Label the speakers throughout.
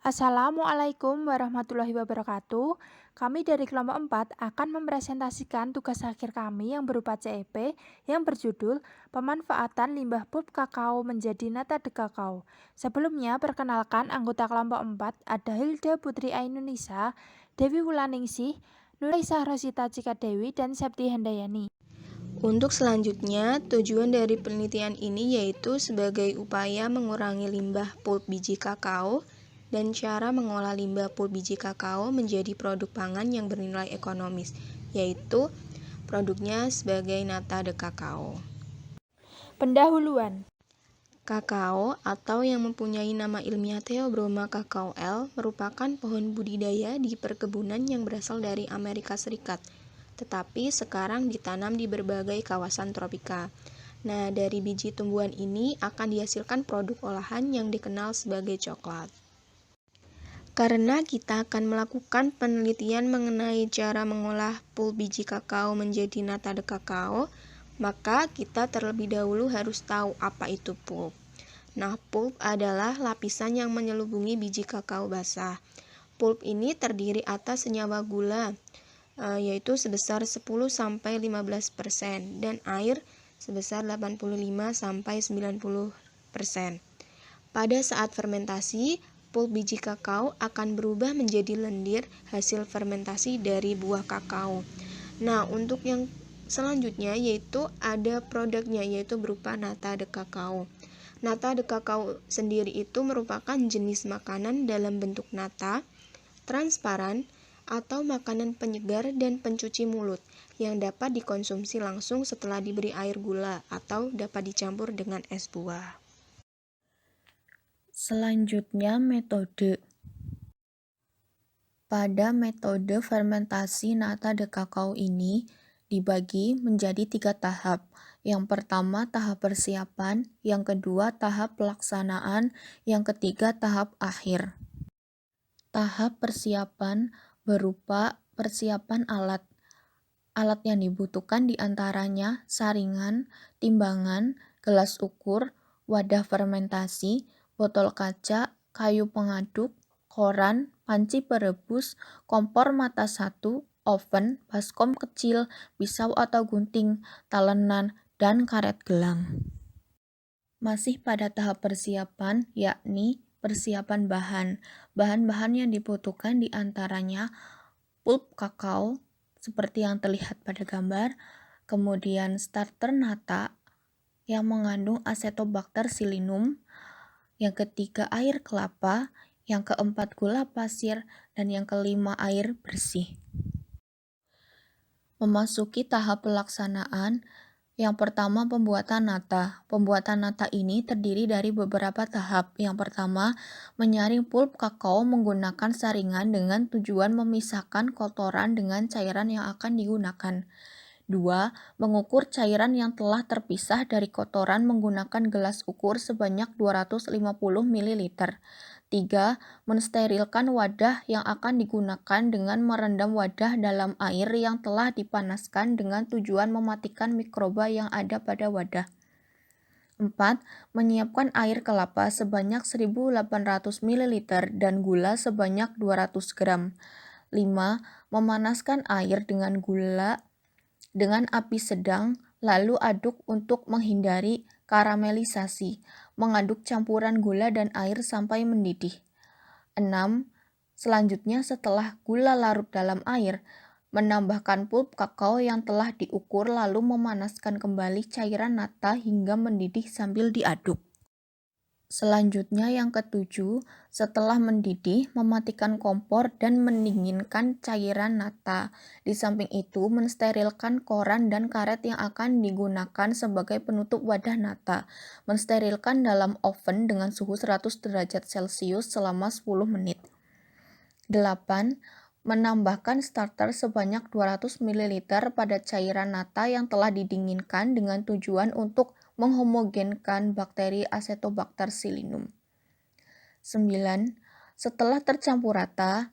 Speaker 1: Assalamualaikum warahmatullahi wabarakatuh. Kami dari kelompok 4 akan mempresentasikan tugas akhir kami yang berupa CEP yang berjudul Pemanfaatan Limbah Pulp Kakao Menjadi Nata de Kakao. Sebelumnya, perkenalkan anggota kelompok 4 ada Hilda Putri Ainunisa, Dewi Wulaningsih, Nuraisah Rosita Cikadewi, dan Septi Handayani.
Speaker 2: Untuk selanjutnya, tujuan dari penelitian ini yaitu sebagai upaya mengurangi limbah pulp biji kakao dan cara mengolah limbah pulp biji kakao menjadi produk pangan yang bernilai ekonomis, yaitu produknya sebagai nata de kakao.
Speaker 1: Pendahuluan.
Speaker 2: Kakao atau yang mempunyai nama ilmiah Theobroma cacao L merupakan pohon budidaya di perkebunan yang berasal dari Amerika Serikat, tetapi sekarang ditanam di berbagai kawasan tropika. Nah, dari biji tumbuhan ini akan dihasilkan produk olahan yang dikenal sebagai coklat. Karena kita akan melakukan penelitian mengenai cara mengolah pulp biji kakao menjadi nata de kakao, maka kita terlebih dahulu harus tahu apa itu pulp. Nah, pulp adalah lapisan yang menyelubungi biji kakao basah. Pulp ini terdiri atas senyawa gula, yaitu sebesar 10-15% dan air sebesar 85-90%. Pada saat fermentasi, pulp biji kakao akan berubah menjadi lendir hasil fermentasi dari buah kakao. Nah, untuk yang selanjutnya yaitu ada produknya yaitu berupa nata de kakao. Nata de kakao sendiri itu merupakan jenis makanan dalam bentuk nata, transparan, atau makanan penyegar dan pencuci mulut yang dapat dikonsumsi langsung setelah diberi air gula atau dapat dicampur dengan es buah.
Speaker 3: Selanjutnya, metode. Pada metode fermentasi nata de kakao ini dibagi menjadi 3 tahap. Yang pertama tahap persiapan, yang kedua tahap pelaksanaan, yang ketiga tahap akhir. Tahap persiapan berupa persiapan alat. Alat yang dibutuhkan diantaranya saringan, timbangan, gelas ukur, wadah fermentasi, botol kaca, kayu pengaduk, koran, panci perebus, kompor mata satu, oven, baskom kecil, pisau atau gunting, talenan, dan karet gelang. Masih pada tahap persiapan, yakni persiapan bahan. Bahan-bahan yang dibutuhkan diantaranya pulp kakao, seperti yang terlihat pada gambar, kemudian starter nata yang mengandung Acetobacter pseudomonas, yang ketiga air kelapa, yang keempat gula pasir, dan yang kelima air bersih. Memasuki tahap pelaksanaan, yang pertama pembuatan nata. Pembuatan nata ini terdiri dari beberapa tahap. Yang pertama, menyaring pulp kakao menggunakan saringan dengan tujuan memisahkan kotoran dengan cairan yang akan digunakan. 2. Mengukur cairan yang telah terpisah dari kotoran menggunakan gelas ukur sebanyak 250 ml. 3. Mensterilkan wadah yang akan digunakan dengan merendam wadah dalam air yang telah dipanaskan dengan tujuan mematikan mikroba yang ada pada wadah. 4. Menyiapkan air kelapa sebanyak 1.800 ml dan gula sebanyak 200 gram. 5. Memanaskan air dengan gula dengan api sedang, lalu aduk untuk menghindari karamelisasi. Mengaduk campuran gula dan air sampai mendidih. 6. Selanjutnya setelah gula larut dalam air, menambahkan pulp kakao yang telah diukur lalu memanaskan kembali cairan nata hingga mendidih sambil diaduk. Selanjutnya yang ketujuh, setelah mendidih, mematikan kompor dan mendinginkan cairan nata. Di samping itu, mensterilkan koran dan karet yang akan digunakan sebagai penutup wadah nata. Mensterilkan dalam oven dengan suhu 100 derajat Celcius selama 10 menit. 8. Menambahkan starter sebanyak 200 ml pada cairan nata yang telah didinginkan dengan tujuan untuk menghomogenkan bakteri Acetobacter pseudomonas. 9. Setelah tercampur rata,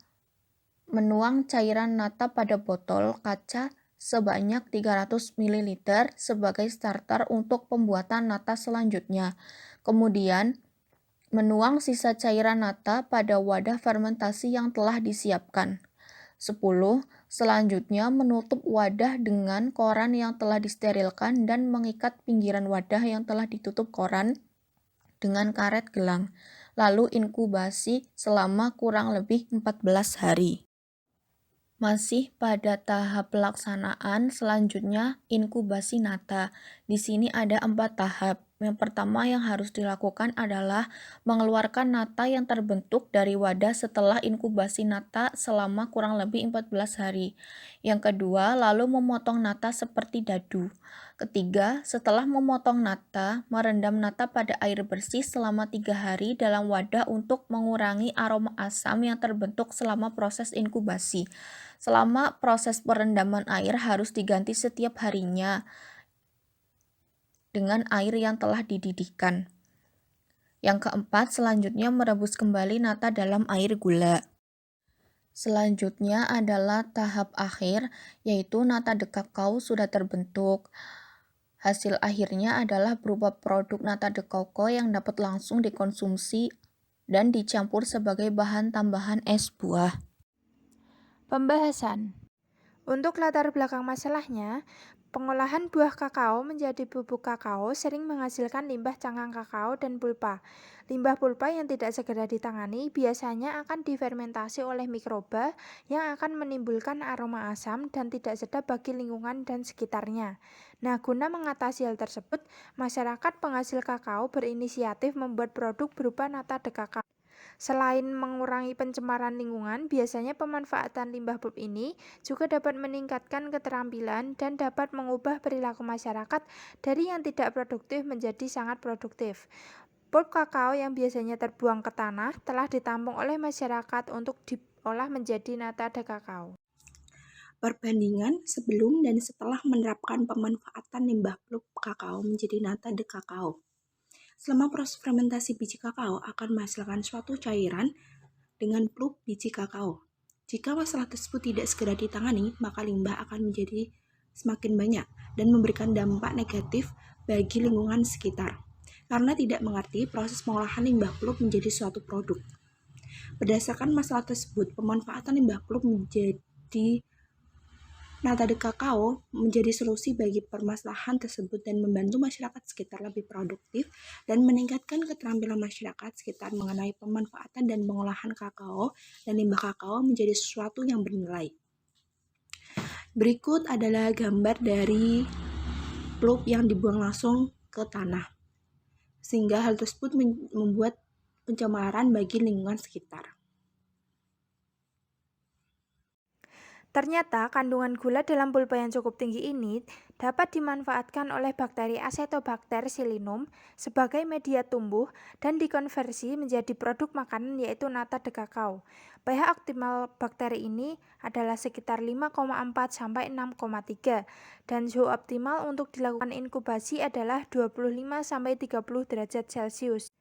Speaker 3: menuang cairan nata pada botol kaca sebanyak 300 ml sebagai starter untuk pembuatan nata selanjutnya. Kemudian, Menuang sisa cairan nata pada wadah fermentasi yang telah disiapkan. 10. Selanjutnya menutup wadah dengan koran yang telah disterilkan dan mengikat pinggiran wadah yang telah ditutup koran dengan karet gelang. Lalu inkubasi selama kurang lebih 14 hari. Masih pada tahap pelaksanaan, selanjutnya inkubasi nata. Di sini ada 4 tahap. Yang pertama yang harus dilakukan adalah mengeluarkan nata yang terbentuk dari wadah setelah inkubasi nata selama kurang lebih 14 hari. Yang kedua, lalu memotong nata seperti dadu. Ketiga, setelah memotong nata, merendam nata pada air bersih selama 3 hari dalam wadah untuk mengurangi aroma asam yang terbentuk selama proses inkubasi. Selama proses perendaman air harus diganti setiap harinya dengan air yang telah dididihkan. Yang keempat, selanjutnya merebus kembali nata dalam air gula. Selanjutnya adalah tahap akhir, yaitu nata de kakao sudah terbentuk. Hasil akhirnya adalah berupa produk nata de coco yang dapat langsung dikonsumsi dan dicampur sebagai bahan tambahan es buah.
Speaker 1: Pembahasan. Untuk latar belakang masalahnya, pengolahan buah kakao menjadi bubuk kakao sering menghasilkan limbah cangkang kakao dan pulpa. Limbah pulpa yang tidak segera ditangani biasanya akan difermentasi oleh mikroba yang akan menimbulkan aroma asam dan tidak sedap bagi lingkungan dan sekitarnya. Nah, guna mengatasi hal tersebut, masyarakat penghasil kakao berinisiatif membuat produk berupa nata de kakao. Selain mengurangi pencemaran lingkungan, biasanya pemanfaatan limbah pulp ini juga dapat meningkatkan keterampilan dan dapat mengubah perilaku masyarakat dari yang tidak produktif menjadi sangat produktif. Pulp kakao yang biasanya terbuang ke tanah telah ditampung oleh masyarakat untuk diolah menjadi nata de kakao.
Speaker 4: Perbandingan sebelum dan setelah menerapkan pemanfaatan limbah pulp kakao menjadi nata de kakao. Selama proses fermentasi biji kakao akan menghasilkan suatu cairan dengan pulp biji kakao. Jika masalah tersebut tidak segera ditangani, maka limbah akan menjadi semakin banyak dan memberikan dampak negatif bagi lingkungan sekitar. Karena tidak mengerti proses pengolahan limbah pulp menjadi suatu produk. Berdasarkan masalah tersebut, pemanfaatan limbah pulp menjadi nata de kakao menjadi solusi bagi permasalahan tersebut dan membantu masyarakat sekitar lebih produktif dan meningkatkan keterampilan masyarakat sekitar mengenai pemanfaatan dan pengolahan kakao dan limbah kakao menjadi sesuatu yang bernilai. Berikut adalah gambar dari pulp yang dibuang langsung ke tanah, sehingga hal tersebut membuat pencemaran bagi lingkungan sekitar.
Speaker 1: Ternyata kandungan gula dalam pulpa yang cukup tinggi ini dapat dimanfaatkan oleh bakteri Acetobacter psilynum sebagai media tumbuh dan dikonversi menjadi produk makanan yaitu nata de kakao. pH optimal bakteri ini adalah sekitar 5,4 sampai 6,3 dan suhu optimal untuk dilakukan inkubasi adalah 25 sampai 30 derajat Celcius.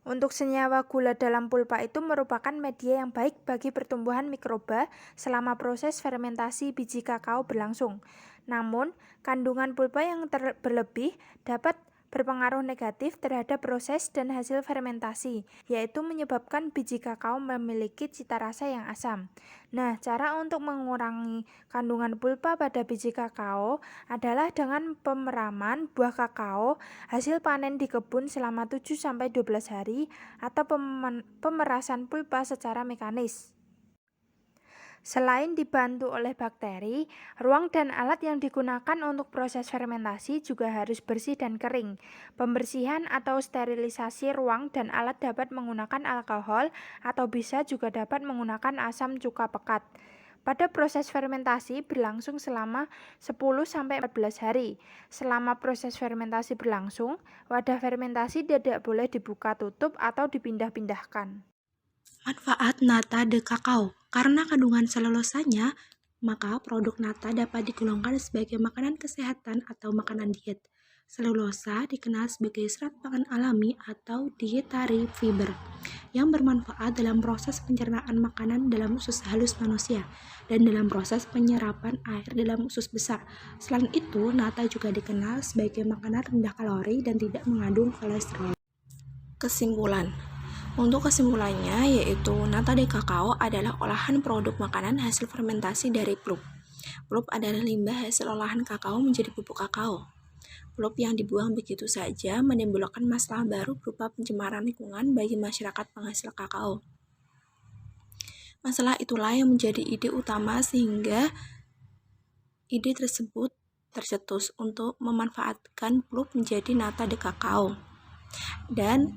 Speaker 1: Untuk senyawa gula dalam pulpa itu merupakan media yang baik bagi pertumbuhan mikroba selama proses fermentasi biji kakao berlangsung. Namun, kandungan pulpa yang berlebih dapat berpengaruh negatif terhadap proses dan hasil fermentasi, yaitu menyebabkan biji kakao memiliki cita rasa yang asam. Nah, cara untuk mengurangi kandungan pulpa pada biji kakao adalah dengan pemeraman buah kakao hasil panen di kebun selama 7-12 hari atau pemerasan pulpa secara mekanis. Selain dibantu oleh bakteri, ruang dan alat yang digunakan untuk proses fermentasi juga harus bersih dan kering. Pembersihan atau sterilisasi ruang dan alat dapat menggunakan alkohol atau bisa juga dapat menggunakan asam cuka pekat. Pada proses fermentasi berlangsung selama 10-14 hari. Selama proses fermentasi berlangsung, wadah fermentasi tidak boleh dibuka tutup atau dipindah-pindahkan.
Speaker 4: Manfaat nata de kakao. Karena kandungan selulosanya, maka produk nata dapat digolongkan sebagai makanan kesehatan atau makanan diet. Selulosa dikenal sebagai serat pangan alami atau dietary fiber yang bermanfaat dalam proses pencernaan makanan dalam usus halus manusia dan dalam proses penyerapan air dalam usus besar. Selain itu, nata juga dikenal sebagai makanan rendah kalori dan tidak mengandung kolesterol. Kesimpulan, Untuk kesimpulannya, yaitu nata de kakao adalah olahan produk makanan hasil fermentasi dari pulp. Pulp adalah limbah hasil olahan kakao menjadi bubuk kakao. Pulp yang dibuang begitu saja menimbulkan masalah baru berupa pencemaran lingkungan bagi masyarakat penghasil kakao. Masalah itulah yang menjadi ide utama sehingga ide tersebut tercetus untuk memanfaatkan pulp menjadi nata de kakao dan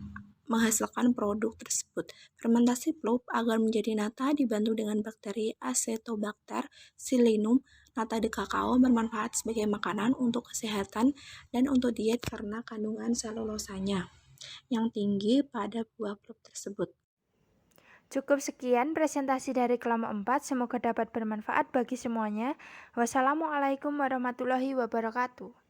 Speaker 4: menghasilkan produk tersebut. Fermentasi pulp agar menjadi nata dibantu dengan bakteri Acetobacter xylinum. Nata de kakao bermanfaat sebagai makanan untuk kesehatan dan untuk diet karena kandungan selulosanya yang tinggi pada buah pulp tersebut.
Speaker 1: Cukup sekian presentasi dari kelompok 4, semoga dapat bermanfaat bagi semuanya. Wassalamualaikum warahmatullahi wabarakatuh.